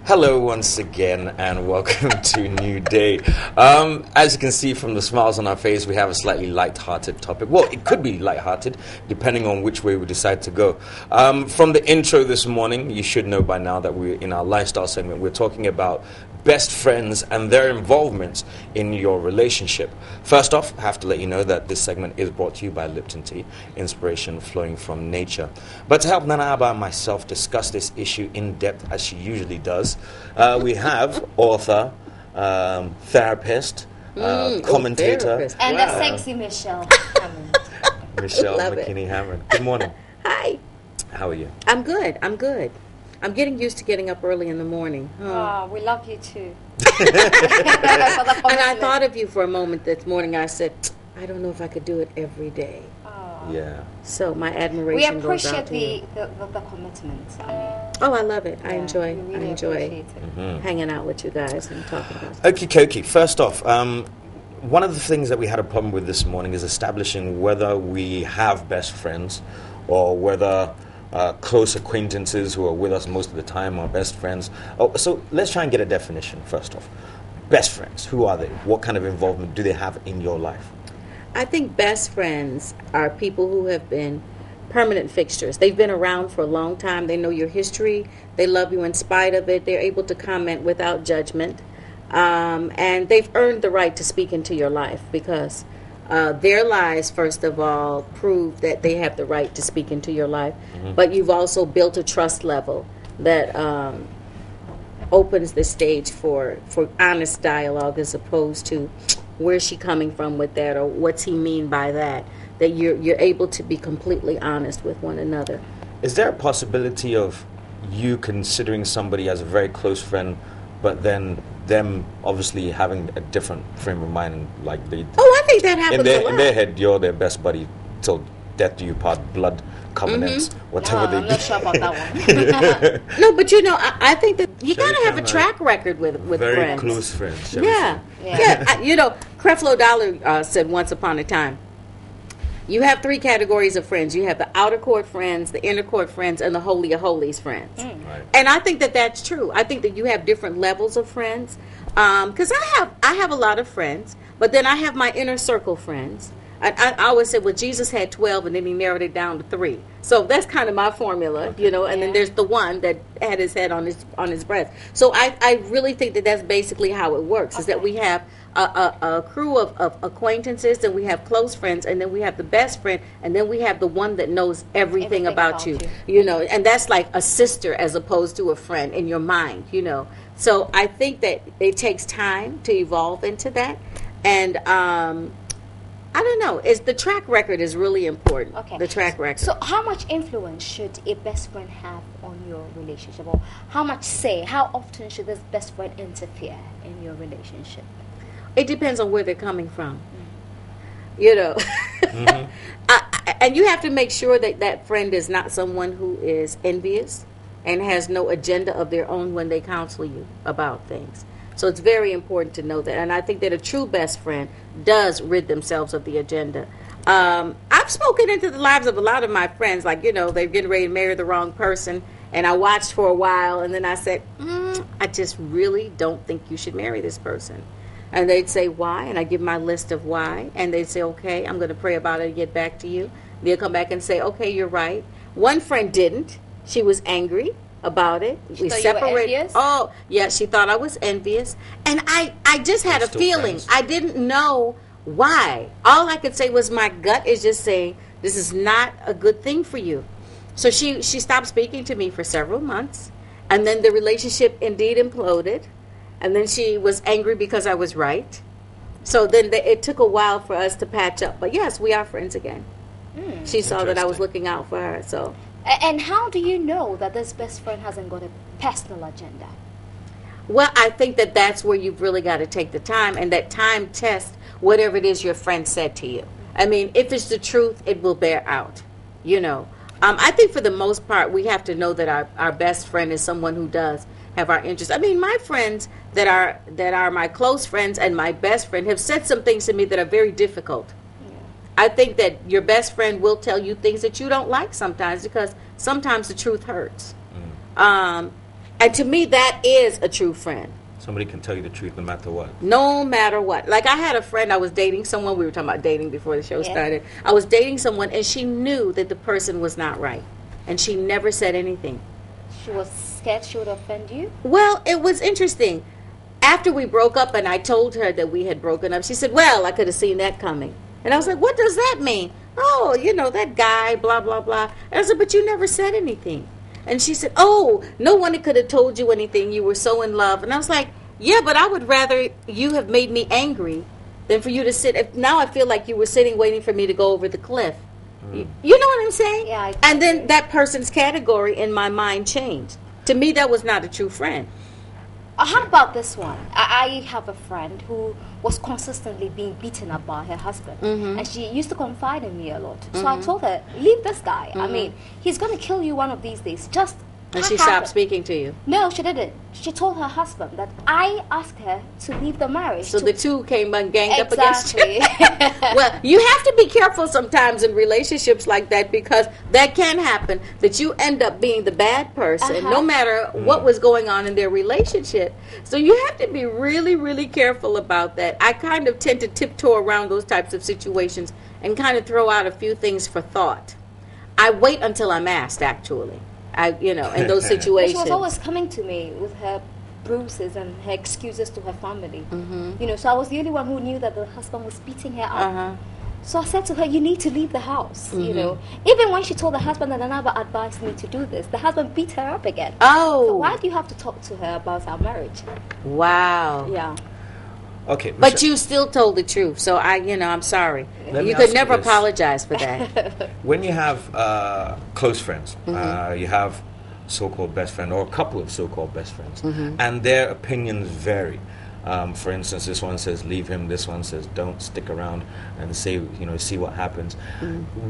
Hello once again and welcome to New Day. As you can see from the smiles on our face, we have a slightly light-hearted topic. Well, it could be light-hearted depending on which way we decide to go. From the intro this morning, you should know by now that we're in our lifestyle segment. We're talking about best friends and their involvement in your relationship. First off, I have to let you know that this segment is brought to you by Lipton Tea, inspiration flowing from nature. But to help Nana Abba and myself discuss this issue in depth, as she usually does, we have author, therapist, commentator, and the sexy Michelle Hammond. Michelle McKinney-Hammond. Good morning. Hi. How are you? I'm good. I'm getting used to getting up early in the morning. Oh, we love you too. And I thought of you for a moment this morning. I said, I don't know if I could do it every day. Oh. Yeah. So my admiration goes out to you. We appreciate the commitment. Oh, I love it. I enjoy Appreciate it. hanging out with you guys and talking about it. Okie dokie. First off, one of the things that we had a problem with this morning is establishing whether we have best friends or whether close acquaintances who are with us most of the time are best friends. So let's try and get a definition first off. Best friends, who are they? What kind of involvement do they have in your life? I think best friends are people who have been permanent fixtures. They've been around for a long time. They know your history. They love you in spite of it. They're able to comment without judgment. And they've earned the right to speak into your life because their lives, first of all, prove that they have the right to speak into your life. Mm-hmm. But you've also built a trust level that opens the stage for honest dialogue as opposed to where's she coming from with that or what's he mean by that. That you're able to be completely honest with one another. Is there a possibility of you considering somebody as a very close friend, but then them obviously having a different frame of mind, and like they? Oh, I think that happens a lot. In their head, you're their best buddy till death do you part, blood covenants, whatever they do. I'm not sure about that one. No, but I think that you gotta have a track record with very friends. Very close friends. Yeah. Creflo Dollar said once upon a time, you have three categories of friends. You have the outer court friends, the inner court friends, and the holy of holies friends. Right. And I think that that's true. I think that you have different levels of friends. Because I have a lot of friends, but then I have my inner circle friends. I always say, well, Jesus had 12, and then he narrowed it down to 3. So that's kind of my formula, and then there's the one that had his head on his breast. So I really think that that's basically how it works, is that we have a crew of acquaintances, and we have close friends, and then we have the best friend, and then we have the one that knows everything about you, and that's like a sister as opposed to a friend in your mind, So I think that it takes time to evolve into that, and I don't know. The track record is really important. Okay. The track record. So how much influence should a best friend have on your relationship? Or how often should this best friend interfere in your relationship? It depends on where they're coming from. Mm-hmm. And you have to make sure that friend is not someone who is envious and has no agenda of their own when they counsel you about things. So it's very important to know that. And I think that a true best friend does rid themselves of the agenda. I've spoken into the lives of a lot of my friends, like, they're getting ready to marry the wrong person. And I watched for a while, and then I said, I just really don't think you should marry this person. And they'd say, why? And I give my list of why. And they'd say, okay, I'm going to pray about it and get back to you. They'll come back and say, okay, you're right. One friend didn't. She was angry about it. We separated. Oh, yeah, she thought I was envious. And I just had a feeling. Friends. I didn't know why. All I could say was my gut is just saying, this is not a good thing for you. So she stopped speaking to me for several months. And then the relationship indeed imploded. And then she was angry because I was right. So then it took a while for us to patch up. But yes, we are friends again. She saw that I was looking out for her. So. And how do you know that this best friend hasn't got a personal agenda? Well, I think that that's where you've really got to take the time, and that time test whatever it is your friend said to you. I mean, if it's the truth, it will bear out, I think for the most part, we have to know that our best friend is someone who does have our interests. I mean, my friends that are my close friends and my best friend have said some things to me that are very difficult. I think that your best friend will tell you things that you don't like sometimes, because sometimes the truth hurts. And to me, that is a true friend. Somebody can tell you the truth no matter what. No matter what. Like, I had a friend, I was dating someone. We were talking about dating before the show started. I was dating someone, and she knew that the person was not right. And she never said anything. She was scared she would offend you? Well, it was interesting. After we broke up and I told her that we had broken up, she said, well, I could have seen that coming. And I was like, what does that mean? Oh, that guy, blah, blah, blah. And I said, but you never said anything. And she said, oh, no one could have told you anything. You were so in love. And I was like, yeah, but I would rather you have made me angry than for you to sit. Now I feel like you were sitting waiting for me to go over the cliff. You know what I'm saying? Yeah. And then that person's category in my mind changed. To me, that was not a true friend. How about this one? I have a friend who was consistently being beaten up by her husband. And she used to confide in me a lot. So I told her, leave this guy. I mean, he's going to kill you one of these days. Just And she stopped speaking to you. No, she didn't. She told her husband that I asked her to leave the marriage. So the two came and ganged up against Exactly. you. Well, you have to be careful sometimes in relationships like that, because that can happen, that you end up being the bad person, no matter what was going on in their relationship. So you have to be really, really careful about that. I kind of tend to tiptoe around those types of situations and kind of throw out a few things for thought. I wait until I'm asked, actually. In those situations. She was always coming to me with her bruises and her excuses to her family. So I was the only one who knew that the husband was beating her up. So I said to her, you need to leave the house. Even when she told the husband that I never advised me to do this, the husband beat her up again. So why do you have to talk to her about our marriage? Wow. Yeah. Okay, but you still told the truth, so I'm sorry. You could never apologize for that. When you have close friends, you have so-called best friend or a couple of so-called best friends, and their opinions vary. For instance, this one says leave him, this one says don't, stick around and see what happens.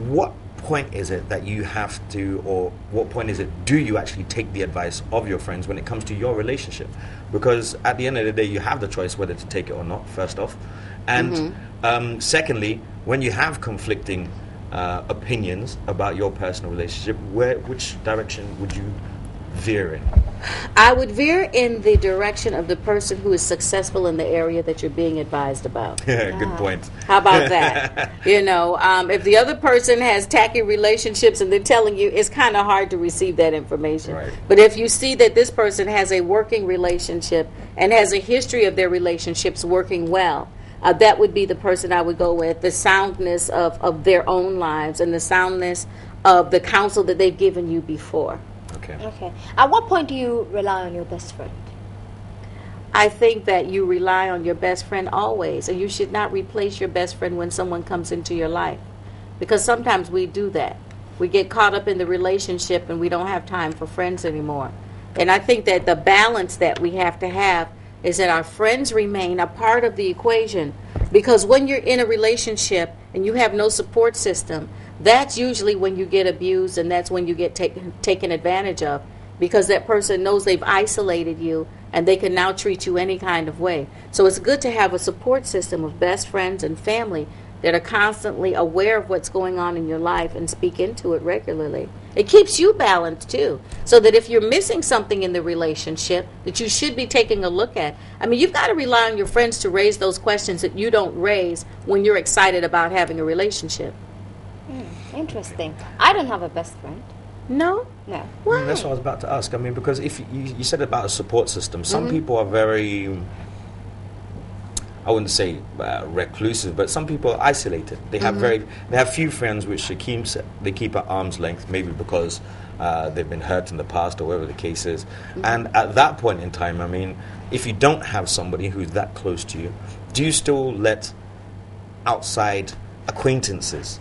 What point is it that you have to, or what point is it do you actually take the advice of your friends when it comes to your relationship? Because at the end of the day, you have the choice whether to take it or not, first off. And secondly, when you have conflicting opinions about your personal relationship, which direction would you veer in? I would veer in the direction of the person who is successful in the area that you're being advised about. Good point. How about that? If the other person has tacky relationships and they're telling you, it's kind of hard to receive that information. Right. But if you see that this person has a working relationship and has a history of their relationships working well, that would be the person I would go with. The soundness of their own lives and the soundness of the counsel that they've given you before. Okay. At what point do you rely on your best friend? I think that you rely on your best friend always, and you should not replace your best friend when someone comes into your life, because sometimes we do that. We get caught up in the relationship and we don't have time for friends anymore. And I think that the balance that we have to have is that our friends remain a part of the equation, because when you're in a relationship and you have no support system, that's usually when you get abused, and that's when you get taken advantage of, because that person knows they've isolated you and they can now treat you any kind of way. So it's good to have a support system of best friends and family that are constantly aware of what's going on in your life and speak into it regularly. It keeps you balanced too, so that if you're missing something in the relationship that you should be taking a look at. I mean, you've got to rely on your friends to raise those questions that you don't raise when you're excited about having a relationship. Interesting. I don't have a best friend. No? No. Why? That's what I was about to ask. I mean, because if you said about a support system, some people are very, I wouldn't say reclusive, but some people are isolated. They have few friends which they keep at arm's length, maybe because they've been hurt in the past or whatever the case is. And at that point in time, I mean, if you don't have somebody who's that close to you, do you still let outside acquaintances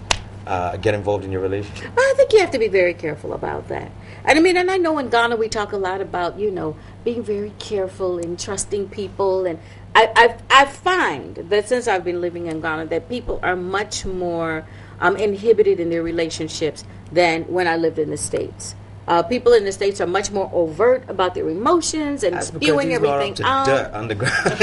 get involved in your relationship? I think you have to be very careful about that. And I know in Ghana we talk a lot about, being very careful and trusting people. And I find that since I've been living in Ghana that people are much more inhibited in their relationships than when I lived in the States. People in the States are much more overt about their emotions and spewing everything out. Dirt underground.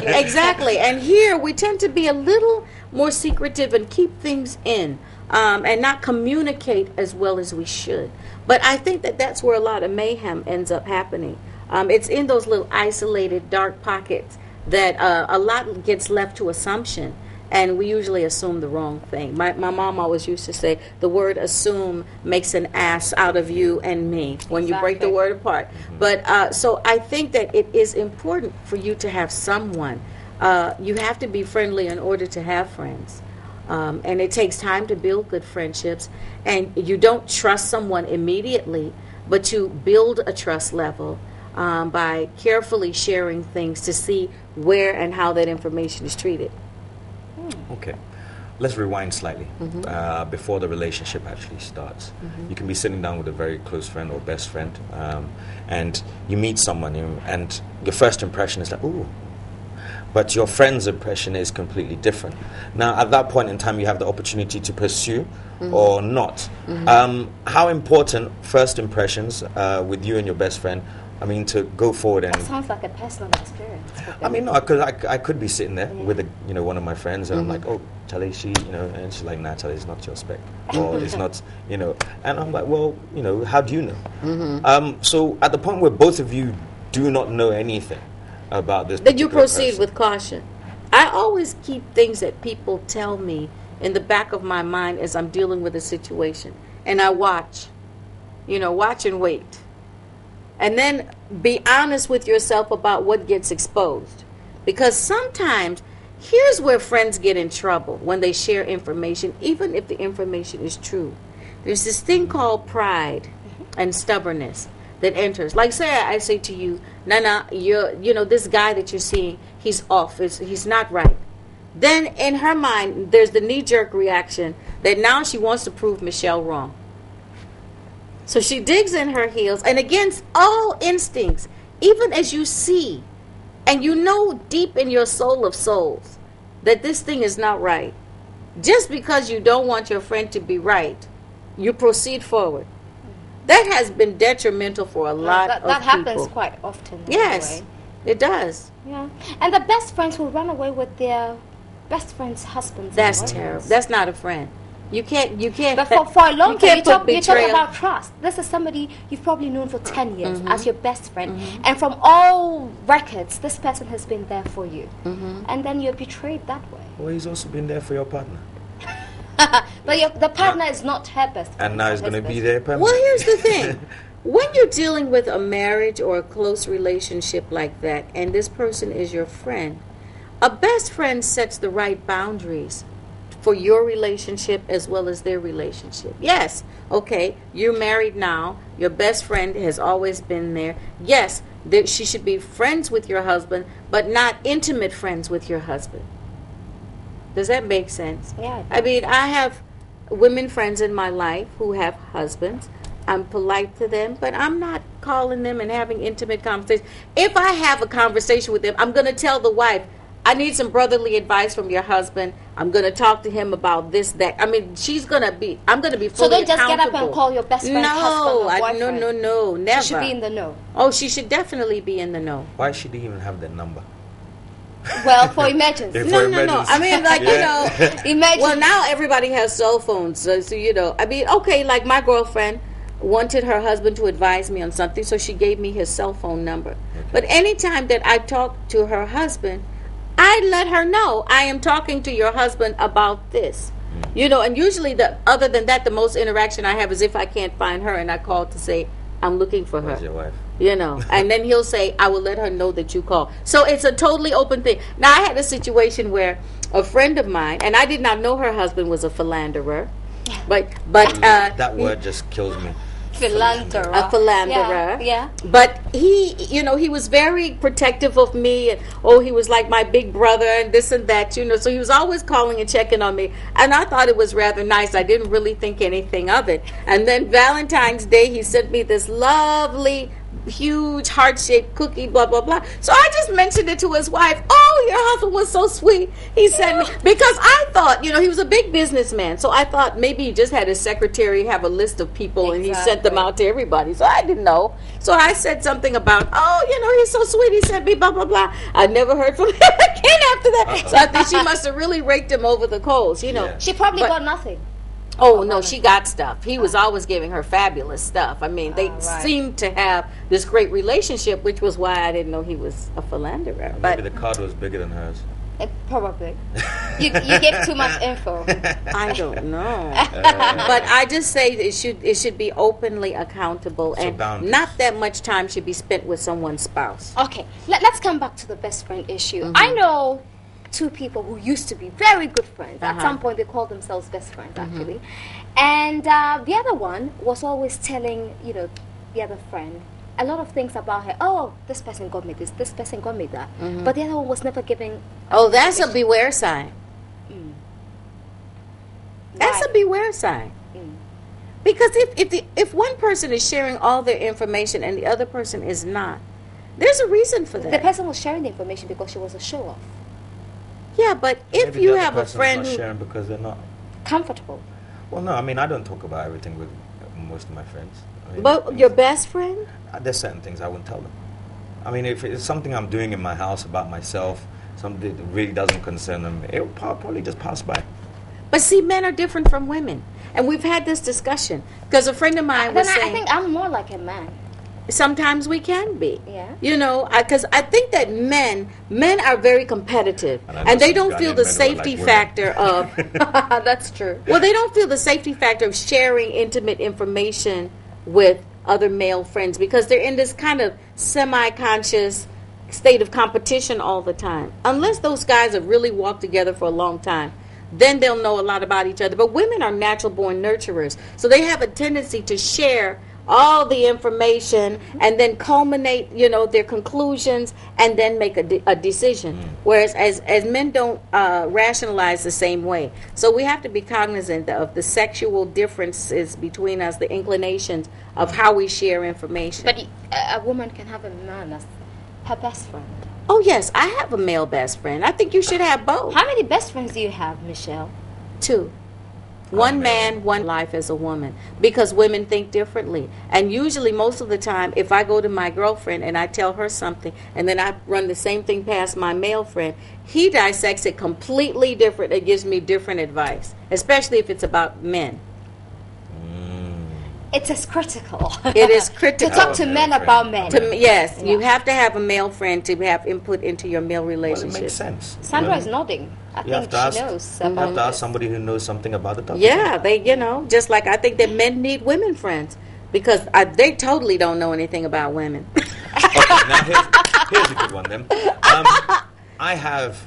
Exactly. And here we tend to be a little more secretive and keep things in. And not communicate as well as we should. But I think that that's where a lot of mayhem ends up happening. It's in those little isolated dark pockets that a lot gets left to assumption, and we usually assume the wrong thing. My mom always used to say, the word assume makes an ass out of you and me when you break the word apart. But so I think that it is important for you to have someone. You have to be friendly in order to have friends. And it takes time to build good friendships. And you don't trust someone immediately, but you build a trust level by carefully sharing things to see where and how that information is treated. Okay. Let's rewind slightly before the relationship actually starts. You can be sitting down with a very close friend or best friend, and you meet someone, and your first impression is like, ooh. But your friend's impression is completely different. Now, at that point in time, you have the opportunity to pursue or not. How important first impressions with you and your best friend, I mean, to go forward and... That sounds like a personal experience. I mean, no, because I could be sitting there with one of my friends, and I'm like, oh, Charlie, and she's like, nah, Charlie, it's not your spec, or it's not, and I'm like, well, how do you know? So at the point where both of you do not know anything about this, then you proceed with caution. I always keep things that people tell me in the back of my mind as I'm dealing with a situation, and I watch and wait. And then be honest with yourself about what gets exposed. Because sometimes, here's where friends get in trouble when they share information, even if the information is true. There's this thing called pride and stubbornness that enters. Like, say I say to you, Nana, this guy that you're seeing, he's off. He's not right. Then in her mind, there's the knee-jerk reaction that now she wants to prove Michelle wrong. So she digs in her heels, and against all instincts, even as you see, and you know deep in your soul of souls that this thing is not right, just because you don't want your friend to be right, you proceed forward. That has been detrimental for a lot of people. That happens quite often. Yes, it does. Yeah, and the best friends will run away with their best friend's husbands. That's terrible. That's not a friend. You can't. But for a long time, you talk about trust. This is somebody you've probably known for 10 years as your best friend. And from all records, this person has been there for you. And then you're betrayed that way. Well, he's also been there for your partner. But the partner is not her best friend. And now he's going to be there permanently. Well, here's the thing. When you're dealing with a marriage or a close relationship like that, and this person is your friend, a best friend sets the right boundaries for your relationship as well as their relationship. Yes, okay, you're married now. Your best friend has always been there. Yes, she should be friends with your husband, but not intimate friends with your husband. Does that make sense? Yeah. I mean, I have women friends in my life who have husbands. I'm polite to them, but I'm not calling them and having intimate conversations. If I have a conversation with them, I'm going to tell the wife, I need some brotherly advice from your husband. I'm going to talk to him about this, that. I mean, I'm going to be fully So don't just get up and call your best friend's husband or boyfriend. No, never. She should be in the know. Oh, she should definitely be in the know. Why should he even have that number? Well, for emergency. No. I mean, like, Imagine. Well, now everybody has cell phones. So, I mean, okay, like my girlfriend wanted her husband to advise me on something, so she gave me his cell phone number. Okay. But anytime that I talk to her husband, I let her know I am talking to your husband about this. And usually other than that, the most interaction I have is if I can't find her and I call to say, I'm looking for her. Where's your wife? And then he'll say, I will let her know that you call. So it's a totally open thing. Now, I had a situation where a friend of mine, and I did not know her husband was a philanderer, but that word just kills me. Philanderer. A philanderer. Yeah. But he was very protective of me, and he was like my big brother and this and that, so he was always calling and checking on me, and I thought it was rather nice. I didn't really think anything of it. And then Valentine's Day, he sent me this lovely huge heart-shaped cookie, blah blah blah. So I just mentioned it to his wife. Oh, your husband was so sweet. He sent me, because I thought, he was a big businessman, so I thought maybe he just had his secretary have a list of people and he sent them out to everybody. So I didn't know. So I said something about, he's so sweet, he sent me blah blah blah. I never heard from him again after that. So I think she must have really raked him over the coals. She probably got nothing. Oh, no, she got stuff. He was always giving her fabulous stuff. I mean, they seemed to have this great relationship, which was why I didn't know he was a philanderer. Maybe the card was bigger than hers. Probably. You gave too much info. I don't know. But I just say it should be openly accountable, and not that much time should be spent with someone's spouse. Okay, let's come back to the best friend issue. I know two people who used to be very good friends. At some point, they called themselves best friends, actually. And the other one was always telling, the other friend a lot of things about her. Oh, this person got me this person got me that. But the other one was never giving. Oh, that's a beware sign. That's a beware sign. Because if one person is sharing all their information and the other person is not, there's a reason for that. The person was sharing the information because she was a show-off. Yeah, but if you have a friend who sharing because they're not comfortable. Well, no, I mean, I don't talk about everything with most of my friends. I mean, but your best friend? There's certain things I wouldn't tell them. I mean, if it's something I'm doing in my house about myself, something that really doesn't concern them, it'll probably just pass by. But see, men are different from women. And we've had this discussion. Because a friend of mine was saying... I think I'm more like a man. Sometimes we can be. Yeah. Because I think that men are very competitive. And they don't feel the safety factor of... That's true. Well, they don't feel the safety factor of sharing intimate information with other male friends because they're in this kind of semi-conscious state of competition all the time. Unless those guys have really walked together for a long time, then they'll know a lot about each other. But women are natural-born nurturers, so they have a tendency to share all the information and then culminate, their conclusions and then make a decision. Whereas as men don't rationalize the same way. So we have to be cognizant of the sexual differences between us, the inclinations of how we share information. But a woman can have a man as her best friend. Oh, yes, I have a male best friend. I think you should have both. How many best friends do you have, Michelle? 2. One man, one life as a woman. Because women think differently. And usually, most of the time, if I go to my girlfriend and I tell her something, and then I run the same thing past my male friend, he dissects it completely different and gives me different advice. Especially if it's about men. It's as critical. It is critical. To talk to men about men. Yes, you have to have a male friend to have input into your male relationship. Well, it makes sense. Sandra is nodding. I think she knows. You have to ask somebody who knows something about the topic. Yeah, just like I think that men need women friends because they totally don't know anything about women. Okay, now here's a good one then. I have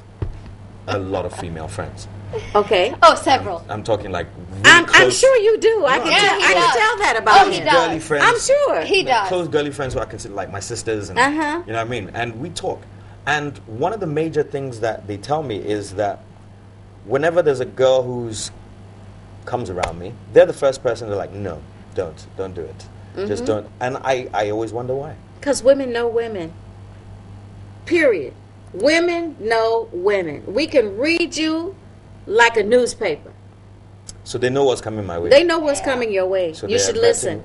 a lot of female friends. Okay. Oh, several. I'm talking like really I'm sure you do. I can tell that about him. He does. Girly friends. I'm sure. He does. Close girly friends who I consider like my sisters and you know what I mean? And we talk. And one of the major things that they tell me is that whenever there's a girl who's comes around me, they're the first person they're like, no, don't do it. Just don't. And I always wonder why. Because women know women. Period. Women know women. We can read you like a newspaper. So they know what's coming my way. They know what's coming your way. So you should listen.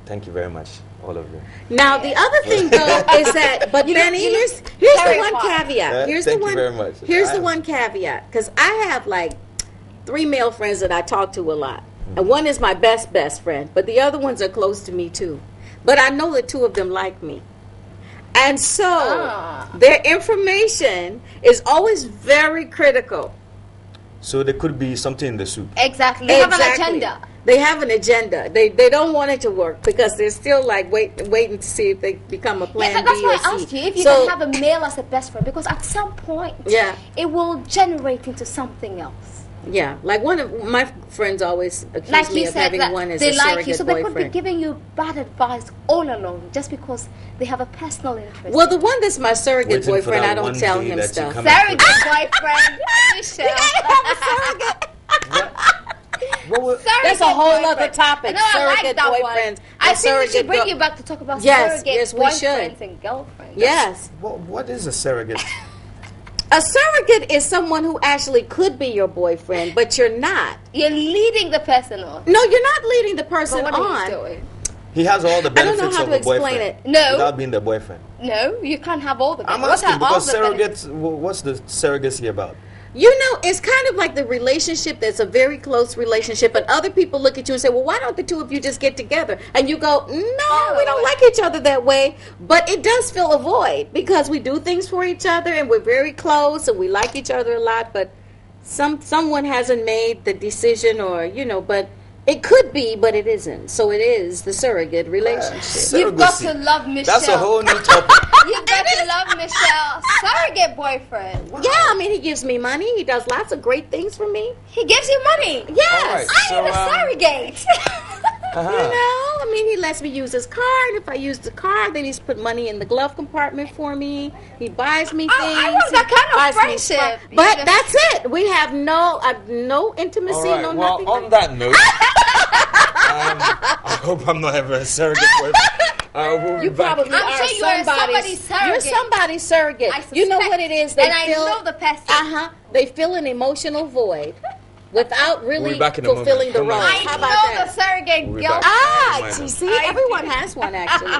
Thank you very much, all of you. Now, the other thing, though, is that, but Benny, here's the one caveat. Thank you very much. Here's the one caveat. Because I have like 3 male friends that I talk to a lot. And one is my best friend. But the other ones are close to me, too. But I know that 2 of them like me. And so, their information is always very critical. So there could be something in the soup. Exactly. They have an agenda. They have an agenda. They don't want it to work because they're still like waiting to see if they become a plan B or C. That's why I asked you if you can have a male as a best friend because at some point it will generate into something else. Yeah, like one of my friends always accuse me of having one as a surrogate like you, so they boyfriend. could be giving you bad advice all along just because they have a personal interest. Well, the one that's my surrogate boyfriend, I don't tell him stuff. Surrogate boyfriend, Michelle. You gotta have a surrogate. That's a whole other topic. No, surrogate boyfriends. I think we should bring you back to talk about surrogate boyfriends and girlfriends. Yes. What is a surrogate? A surrogate is someone who actually could be your boyfriend, but you're not. You're leading the person on. No, you're not leading the person what on. Are you doing? He has all the benefits of a boyfriend. It. No. Without being the boyfriend. No, you can't have all the benefits. I'm asking because surrogates, what's the surrogacy about? You know, it's kind of like the relationship that's a very close relationship, and other people look at you and say, well, why don't the two of you just get together? And you go, no, we don't like each other that way. But it does fill a void because we do things for each other, and we're very close, and we like each other a lot, but someone hasn't made the decision, or, you know, but it could be, but it isn't. So it is the surrogate relationship. You've got to love Michelle. That's a whole new topic. You've got to love Michelle. Surrogate boyfriend. Wow. Yeah, I mean, he gives me money. He does lots of great things for me. He gives you money. Yes. I need a surrogate. You know, I mean, he lets me use his car, and if I use the car, then he's put money in the glove compartment for me. He buys me things. I want that kind of friendship. But that's it. We have no intimacy, All right. no Well, nothing. on that note, I hope I'm not ever a surrogate boyfriend. You probably I'm are sure you are somebody's surrogate. You're somebody's surrogate. You know what it is? And I know the person. They fill an emotional void without really fulfilling the role. I How about know that? the surrogate girl. You see, everyone has one actually.